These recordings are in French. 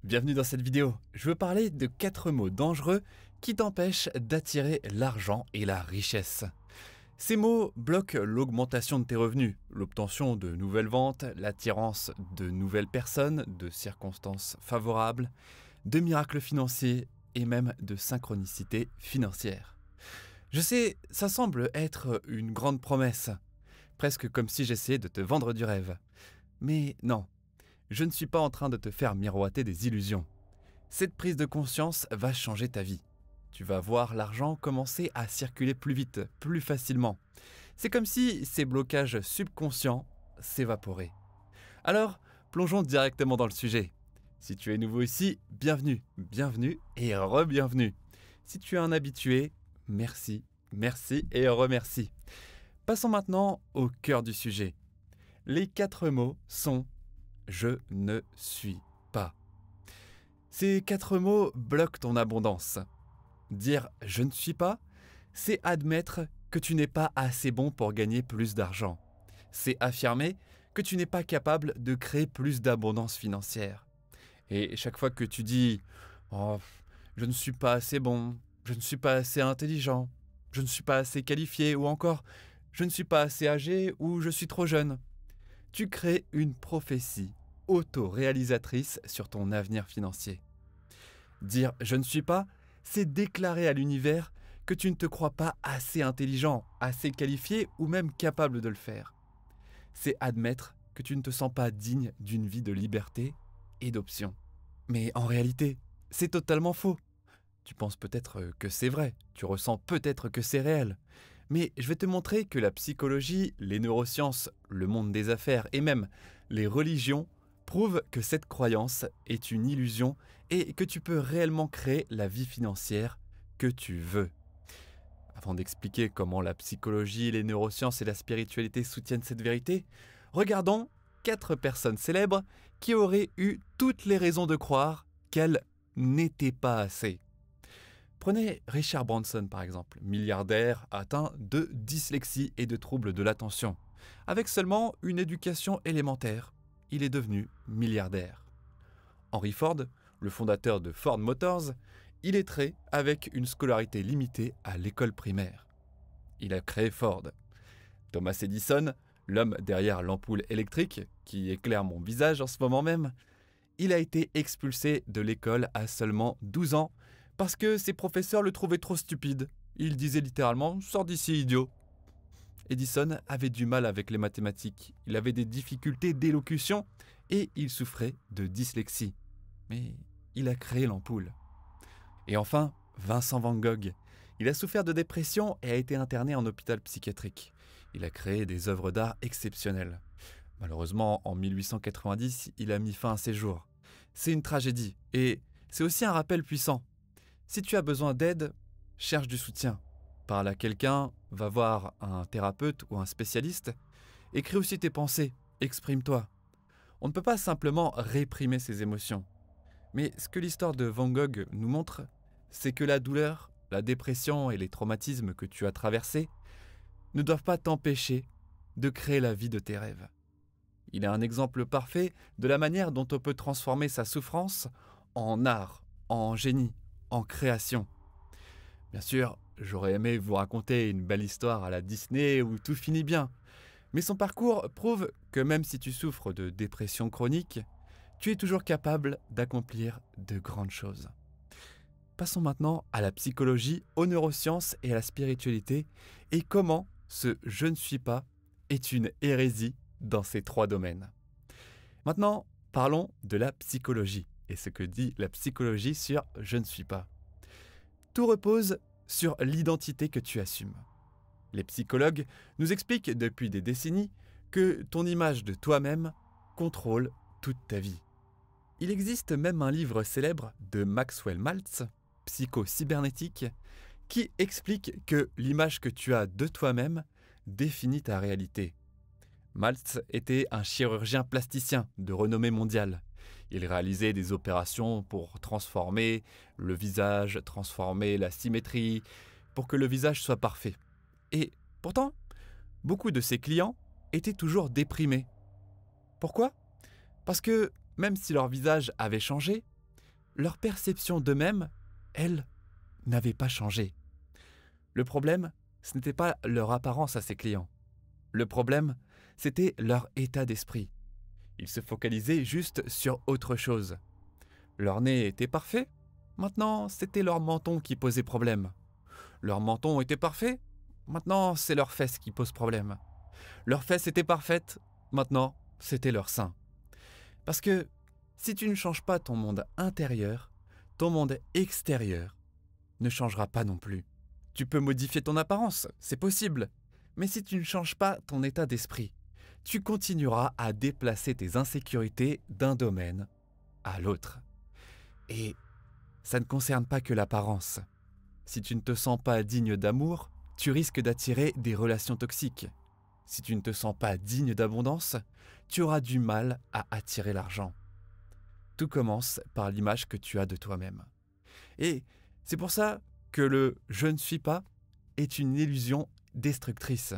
Bienvenue dans cette vidéo. Je veux parler de 4 mots dangereux qui t'empêchent d'attirer l'argent et la richesse. Ces mots bloquent l'augmentation de tes revenus, l'obtention de nouvelles ventes, l'attirance de nouvelles personnes, de circonstances favorables, de miracles financiers et même de synchronicité financière. Je sais, ça semble être une grande promesse, presque comme si j'essayais de te vendre du rêve. Mais non. Je ne suis pas en train de te faire miroiter des illusions. Cette prise de conscience va changer ta vie. Tu vas voir l'argent commencer à circuler plus vite, plus facilement. C'est comme si ces blocages subconscients s'évaporaient. Alors, plongeons directement dans le sujet. Si tu es nouveau ici, bienvenue, bienvenue et re-bienvenue. Si tu es un habitué, merci, merci et remercie. Passons maintenant au cœur du sujet. Les 4 mots sont « je ne suis pas ». Ces 4 mots bloquent ton abondance. Dire « je ne suis pas », c'est admettre que tu n'es pas assez bon pour gagner plus d'argent. C'est affirmer que tu n'es pas capable de créer plus d'abondance financière. Et chaque fois que tu dis « oh, je ne suis pas assez bon, je ne suis pas assez intelligent, je ne suis pas assez qualifié » ou encore « je ne suis pas assez âgé » ou « je suis trop jeune », tu crées une prophétie auto-réalisatrice sur ton avenir financier. Dire « je ne suis pas », c'est déclarer à l'univers que tu ne te crois pas assez intelligent, assez qualifié ou même capable de le faire. C'est admettre que tu ne te sens pas digne d'une vie de liberté et d'options. Mais en réalité, c'est totalement faux. Tu penses peut-être que c'est vrai, tu ressens peut-être que c'est réel. Mais je vais te montrer que la psychologie, les neurosciences, le monde des affaires et même les religions prouvent que cette croyance est une illusion et que tu peux réellement créer la vie financière que tu veux. Avant d'expliquer comment la psychologie, les neurosciences et la spiritualité soutiennent cette vérité, regardons 4 personnes célèbres qui auraient eu toutes les raisons de croire qu'elles n'étaient pas assez. Prenez Richard Branson par exemple, milliardaire atteint de dyslexie et de troubles de l'attention. Avec seulement une éducation élémentaire, il est devenu milliardaire. Henry Ford, le fondateur de Ford Motors, illettré avec une scolarité limitée à l'école primaire. Il a créé Ford. Thomas Edison, l'homme derrière l'ampoule électrique, qui éclaire mon visage en ce moment même, il a été expulsé de l'école à seulement 12 ans parce que ses professeurs le trouvaient trop stupide. Il disait littéralement « sors d'ici, idiot ». Edison avait du mal avec les mathématiques, il avait des difficultés d'élocution et il souffrait de dyslexie. Mais il a créé l'ampoule. Et enfin, Vincent van Gogh. Il a souffert de dépression et a été interné en hôpital psychiatrique. Il a créé des œuvres d'art exceptionnelles. Malheureusement, en 1890, il a mis fin à ses jours. C'est une tragédie et c'est aussi un rappel puissant. Si tu as besoin d'aide, cherche du soutien. Parle à quelqu'un, va voir un thérapeute ou un spécialiste. Écris aussi tes pensées, exprime-toi. On ne peut pas simplement réprimer ses émotions. Mais ce que l'histoire de Van Gogh nous montre, c'est que la douleur, la dépression et les traumatismes que tu as traversés ne doivent pas t'empêcher de créer la vie de tes rêves. Il est un exemple parfait de la manière dont on peut transformer sa souffrance en art, en génie, en création. Bien sûr, j'aurais aimé vous raconter une belle histoire à la Disney où tout finit bien. Mais son parcours prouve que même si tu souffres de dépression chronique, tu es toujours capable d'accomplir de grandes choses. Passons maintenant à la psychologie, aux neurosciences et à la spiritualité et comment ce « je ne suis pas » est une hérésie dans ces 3 domaines. Maintenant, parlons de la psychologie et ce que dit la psychologie sur « je ne suis pas ». Tout repose sur l'identité que tu assumes. Les psychologues nous expliquent depuis des décennies que ton image de toi-même contrôle toute ta vie. Il existe même un livre célèbre de Maxwell Maltz, Psycho-cybernétique, qui explique que l'image que tu as de toi-même définit ta réalité. Maltz était un chirurgien plasticien de renommée mondiale. Il réalisait des opérations pour transformer le visage, transformer la symétrie, pour que le visage soit parfait. Et pourtant, beaucoup de ses clients étaient toujours déprimés. Pourquoi ? Parce que même si leur visage avait changé, leur perception d'eux-mêmes, elle, n'avait pas changé. Le problème, ce n'était pas leur apparence à ses clients. Le problème, c'était leur état d'esprit. Ils se focalisaient juste sur autre chose. Leur nez était parfait, maintenant c'était leur menton qui posait problème. Leur menton était parfait, maintenant c'est leurs fesses qui posent problème. Leurs fesses étaient parfaites, maintenant c'était leur sein. Parce que si tu ne changes pas ton monde intérieur, ton monde extérieur ne changera pas non plus. Tu peux modifier ton apparence, c'est possible. Mais si tu ne changes pas ton état d'esprit, tu continueras à déplacer tes insécurités d'un domaine à l'autre. Et ça ne concerne pas que l'apparence. Si tu ne te sens pas digne d'amour, tu risques d'attirer des relations toxiques. Si tu ne te sens pas digne d'abondance, tu auras du mal à attirer l'argent. Tout commence par l'image que tu as de toi-même. Et c'est pour ça que le « je ne suis pas » est une illusion destructrice.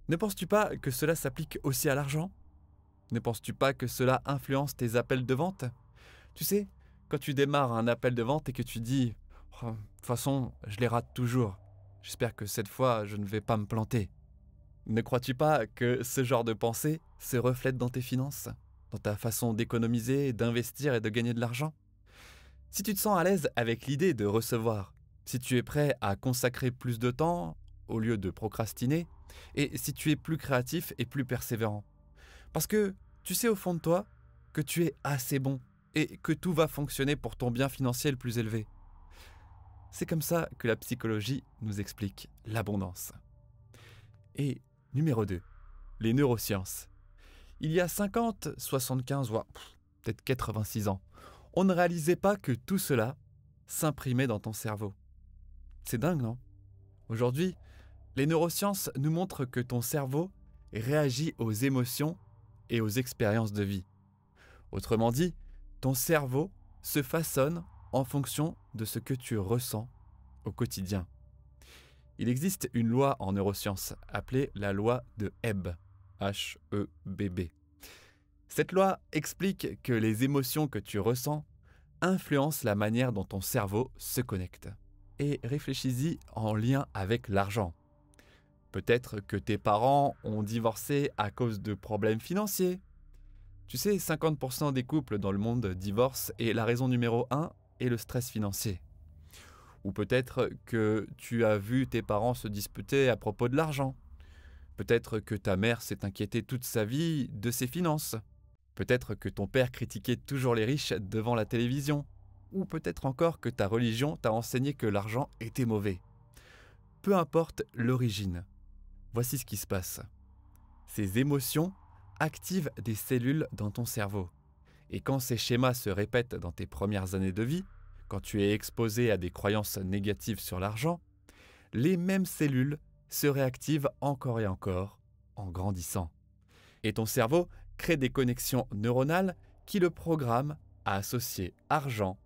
Ne penses-tu pas que cela s'applique aussi à l'argent? Ne penses-tu pas que cela influence tes appels de vente? Tu sais, quand tu démarres un appel de vente et que tu dis « Oh, de toute façon, je les rate toujours. J'espère que cette fois, je ne vais pas me planter. » Ne crois-tu pas que ce genre de pensée se reflète dans tes finances, dans ta façon d'économiser, d'investir et de gagner de l'argent? Si tu te sens à l'aise avec l'idée de recevoir, si tu es prêt à consacrer plus de temps au lieu de procrastiner, et si tu es plus créatif et plus persévérant. Parce que tu sais au fond de toi que tu es assez bon et que tout va fonctionner pour ton bien financier le plus élevé. C'est comme ça que la psychologie nous explique l'abondance. Et numéro 2, les neurosciences. Il y a 50, 75, voire peut-être 86 ans, on ne réalisait pas que tout cela s'imprimait dans ton cerveau. C'est dingue, non? Aujourd'hui, les neurosciences nous montrent que ton cerveau réagit aux émotions et aux expériences de vie. Autrement dit, ton cerveau se façonne en fonction de ce que tu ressens au quotidien. Il existe une loi en neurosciences appelée la loi de Hebb, H-E-B-B. Cette loi explique que les émotions que tu ressens influencent la manière dont ton cerveau se connecte. Et réfléchis-y en lien avec l'argent. Peut-être que tes parents ont divorcé à cause de problèmes financiers. Tu sais, 50% des couples dans le monde divorcent et la raison numéro 1 est le stress financier. Ou peut-être que tu as vu tes parents se disputer à propos de l'argent. Peut-être que ta mère s'est inquiétée toute sa vie de ses finances. Peut-être que ton père critiquait toujours les riches devant la télévision. Ou peut-être encore que ta religion t'a enseigné que l'argent était mauvais. Peu importe l'origine. Voici ce qui se passe. Ces émotions activent des cellules dans ton cerveau. Et quand ces schémas se répètent dans tes premières années de vie, quand tu es exposé à des croyances négatives sur l'argent, les mêmes cellules se réactivent encore et encore en grandissant. Et ton cerveau crée des connexions neuronales qui le programment à associer argent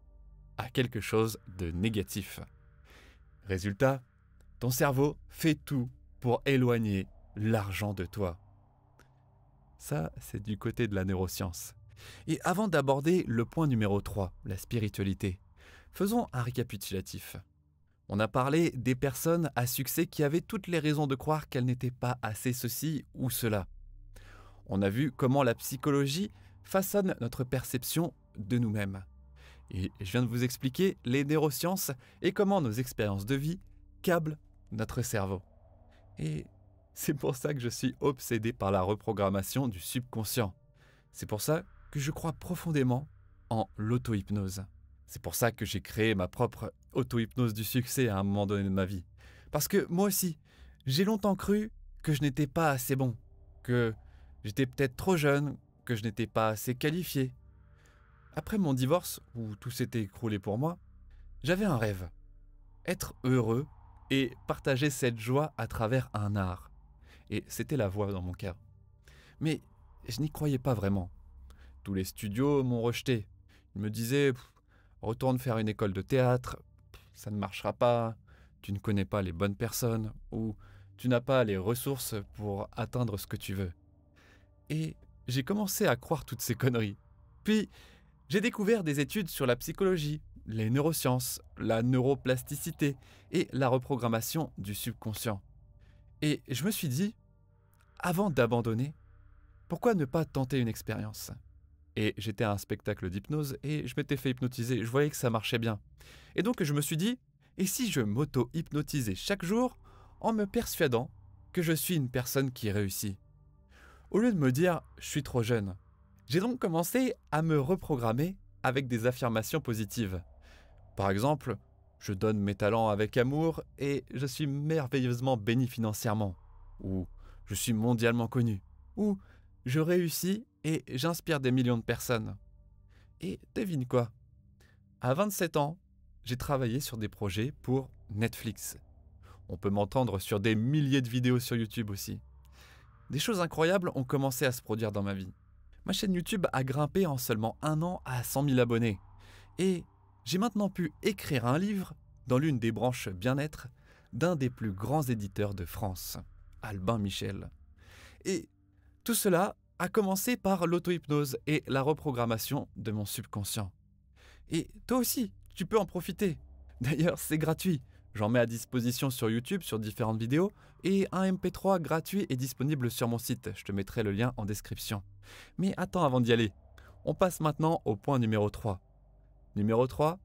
à quelque chose de négatif. Résultat, ton cerveau fait tout pour éloigner l'argent de toi. Ça, c'est du côté de la neuroscience. Et avant d'aborder le point numéro 3, la spiritualité, faisons un récapitulatif. On a parlé des personnes à succès qui avaient toutes les raisons de croire qu'elles n'étaient pas assez ceci ou cela. On a vu comment la psychologie façonne notre perception de nous-mêmes. Et je viens de vous expliquer les neurosciences et comment nos expériences de vie câblent notre cerveau. Et c'est pour ça que je suis obsédé par la reprogrammation du subconscient. C'est pour ça que je crois profondément en l'auto-hypnose. C'est pour ça que j'ai créé ma propre auto-hypnose du succès à un moment donné de ma vie. Parce que moi aussi, j'ai longtemps cru que je n'étais pas assez bon, que j'étais peut-être trop jeune, que je n'étais pas assez qualifié. Après mon divorce, où tout s'était écroulé pour moi, j'avais un rêve. Être heureux et partager cette joie à travers un art. Et c'était la voix dans mon cœur. Mais je n'y croyais pas vraiment. Tous les studios m'ont rejeté. Ils me disaient « Retourne faire une école de théâtre, ça ne marchera pas, tu ne connais pas les bonnes personnes ou tu n'as pas les ressources pour atteindre ce que tu veux. » Et j'ai commencé à croire toutes ces conneries. Puis, J'ai découvert des études sur la psychologie, les neurosciences, la neuroplasticité et la reprogrammation du subconscient. Et je me suis dit, avant d'abandonner, pourquoi ne pas tenter une expérience? Et j'étais à un spectacle d'hypnose et je m'étais fait hypnotiser, je voyais que ça marchait bien. Et donc je me suis dit, et si je m'auto-hypnotisais chaque jour en me persuadant que je suis une personne qui réussit? Au lieu de me dire, je suis trop jeune. J'ai donc commencé à me reprogrammer avec des affirmations positives. Par exemple, je donne mes talents avec amour et je suis merveilleusement béni financièrement. Ou je suis mondialement connu. Ou je réussis et j'inspire des millions de personnes. Et devine quoi? À 27 ans, j'ai travaillé sur des projets pour Netflix. On peut m'entendre sur des milliers de vidéos sur YouTube aussi. Des choses incroyables ont commencé à se produire dans ma vie. Ma chaîne YouTube a grimpé en seulement un an à 100 000 abonnés. Et j'ai maintenant pu écrire un livre dans l'une des branches bien-être d'un des plus grands éditeurs de France, Albin Michel. Et tout cela a commencé par l'auto-hypnose et la reprogrammation de mon subconscient. Et toi aussi, tu peux en profiter. D'ailleurs, c'est gratuit. J'en mets à disposition sur YouTube sur différentes vidéos et un MP3 gratuit est disponible sur mon site. Je te mettrai le lien en description. Mais attends avant d'y aller. On passe maintenant au point numéro 3. Numéro 3,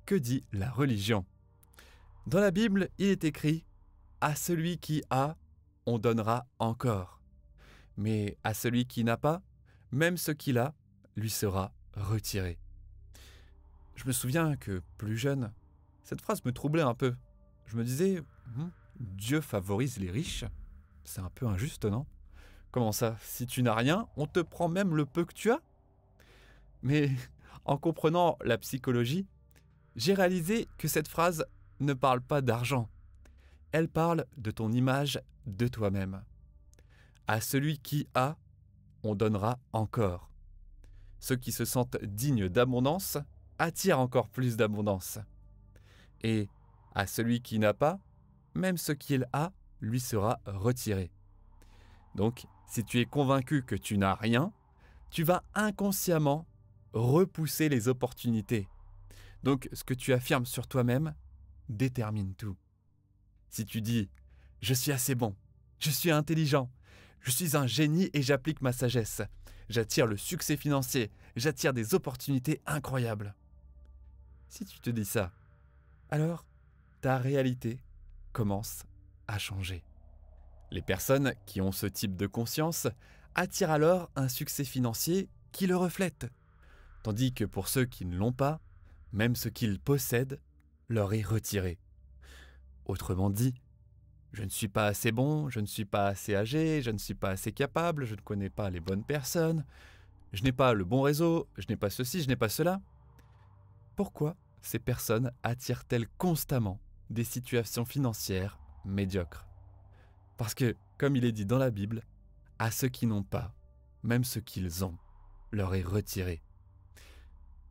que dit la religion? Dans la Bible, il est écrit « À celui qui a, on donnera encore. Mais à celui qui n'a pas, même ce qu'il a, lui sera retiré. » Je me souviens que, plus jeune, cette phrase me troublait un peu. Je me disais, Dieu favorise les riches. C'est un peu injuste, non? Comment ça? Si tu n'as rien, on te prend même le peu que tu as? Mais en comprenant la psychologie, j'ai réalisé que cette phrase ne parle pas d'argent. Elle parle de ton image de toi-même. À celui qui a, on donnera encore. Ceux qui se sentent dignes d'abondance attirent encore plus d'abondance. Et à celui qui n'a pas, même ce qu'il a lui sera retiré. Donc, si tu es convaincu que tu n'as rien, tu vas inconsciemment repousser les opportunités. Donc, ce que tu affirmes sur toi-même détermine tout. Si tu dis « Je suis assez bon, je suis intelligent, je suis un génie et j'applique ma sagesse, j'attire le succès financier, j'attire des opportunités incroyables. » Si tu te dis ça, alors ta réalité commence à changer. Les personnes qui ont ce type de conscience attirent alors un succès financier qui le reflète, tandis que pour ceux qui ne l'ont pas, même ce qu'ils possèdent leur est retiré. Autrement dit, je ne suis pas assez bon, je ne suis pas assez âgé, je ne suis pas assez capable, je ne connais pas les bonnes personnes, je n'ai pas le bon réseau, je n'ai pas ceci, je n'ai pas cela. Pourquoi ces personnes attirent-elles constamment des situations financières médiocres? Parce que, comme il est dit dans la Bible, à ceux qui n'ont pas, même ce qu'ils ont, leur est retiré.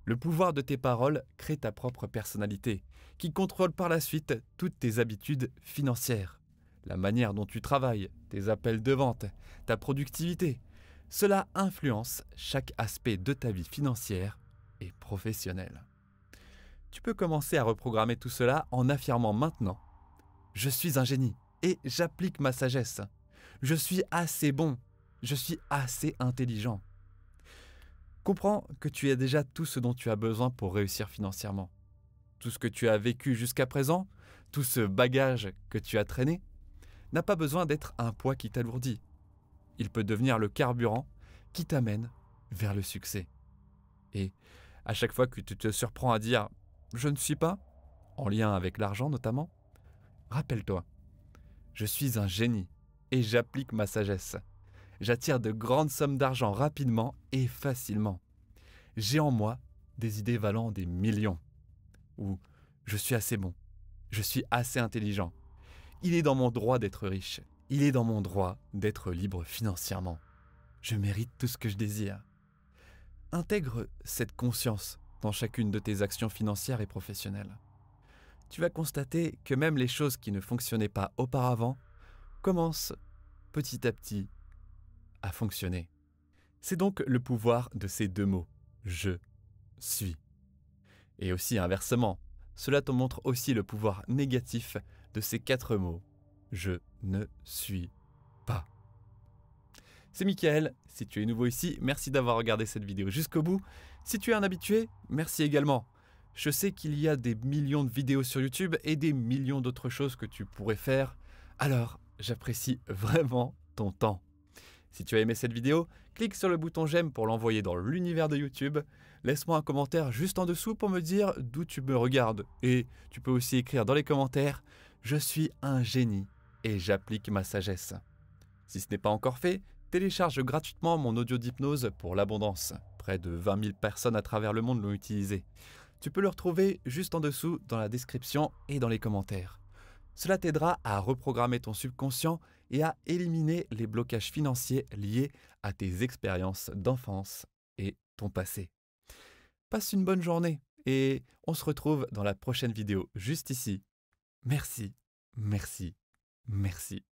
Le pouvoir de tes paroles crée ta propre personnalité, qui contrôle par la suite toutes tes habitudes financières, la manière dont tu travailles, tes appels de vente, ta productivité. Cela influence chaque aspect de ta vie financière et professionnelle. Tu peux commencer à reprogrammer tout cela en affirmant maintenant « Je suis un génie et j'applique ma sagesse. Je suis assez bon, je suis assez intelligent. » Comprends que tu as déjà tout ce dont tu as besoin pour réussir financièrement. Tout ce que tu as vécu jusqu'à présent, tout ce bagage que tu as traîné, n'a pas besoin d'être un poids qui t'alourdit. Il peut devenir le carburant qui t'amène vers le succès. Et à chaque fois que tu te surprends à dire « je ne suis pas », en lien avec l'argent notamment, rappelle-toi, je suis un génie et j'applique ma sagesse. J'attire de grandes sommes d'argent rapidement et facilement. J'ai en moi des idées valant des millions. Ou je suis assez bon, je suis assez intelligent. Il est dans mon droit d'être riche. Il est dans mon droit d'être libre financièrement. Je mérite tout ce que je désire. Intègre cette conscience dans chacune de tes actions financières et professionnelles. Tu vas constater que même les choses qui ne fonctionnaient pas auparavant commencent petit à petit à fonctionner. C'est donc le pouvoir de ces deux mots, « je ». suis. Et aussi inversement, cela te montre aussi le pouvoir négatif de ces 4 mots. Je ne suis pas. C'est Mickaël, si tu es nouveau ici, merci d'avoir regardé cette vidéo jusqu'au bout. Si tu es un habitué, merci également. Je sais qu'il y a des millions de vidéos sur YouTube et des millions d'autres choses que tu pourrais faire, alors j'apprécie vraiment ton temps. Si tu as aimé cette vidéo, clique sur le bouton j'aime pour l'envoyer dans l'univers de YouTube. Laisse-moi un commentaire juste en dessous pour me dire d'où tu me regardes. Et tu peux aussi écrire dans les commentaires « Je suis un génie et j'applique ma sagesse ». Si ce n'est pas encore fait, télécharge gratuitement mon audio d'hypnose pour l'abondance. Près de 20 000 personnes à travers le monde l'ont utilisé. Tu peux le retrouver juste en dessous dans la description et dans les commentaires. Cela t'aidera à reprogrammer ton subconscient et à éliminer les blocages financiers liés à tes expériences d'enfance et ton passé. Passe une bonne journée et on se retrouve dans la prochaine vidéo juste ici. Merci, merci, merci.